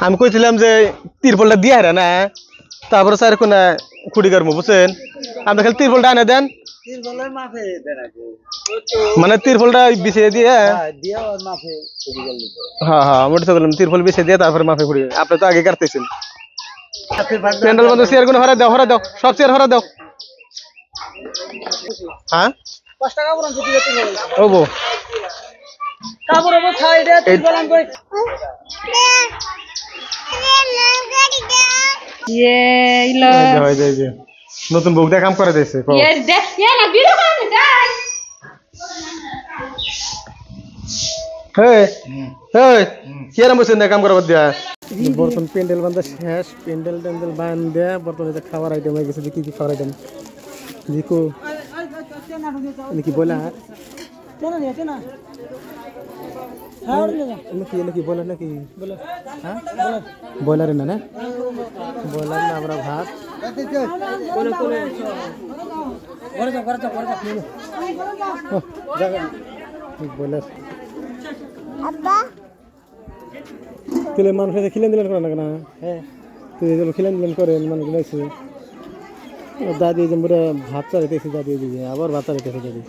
আমি কইছিলাম যে তিরপলটা দিয়ে হারা না তারপরে স্যার কোন খুঁড়ি করবো বুঝছেন আপনি খালি তিরপলটা আনে দেন মানে তিরপলটা বিছিয়ে দিয়ে হ্যাঁ হ্যাঁ মোটে তো বললাম তিরপল বিছিয়ে দিয়ে তারপরে মাফে খুঁড়ি আপনি তো আগে কাটতেছেন প্যান্ডেল মধ্যে চেয়ার গুলো হরা দাও সব চেয়ার হরা দাও হ্যাঁ 5 টাকা বরং যদি দিতে বলেন ওবো কাপড় ওবো সাইডে তিরপল আন কই ইলো এই নতুন বউটা কাম করে দিয়েছে না বিরো করে যাই কিরম বসে না কাম করবার দিয়া বর্তমান প্যান্ডেল বান্ধা শেষ প্যান্ডেল বান্ধে বর্তমানে খাবার আইটেম হয়ে গেছে কি কি খাবার আইটেম দেখো নাকি বলা নাকি বলার নাকি বয়লারের না বয়লার না আমরা ভাত বয়লার তুলে মানুষ খিলেন দিলেন করে না হ্যাঁ তুই খিলেন দিলেন করে মানুষ দাদি যে ভাত চালাইতেছি দাদি আবার ভাত চালাইতেছে দাদি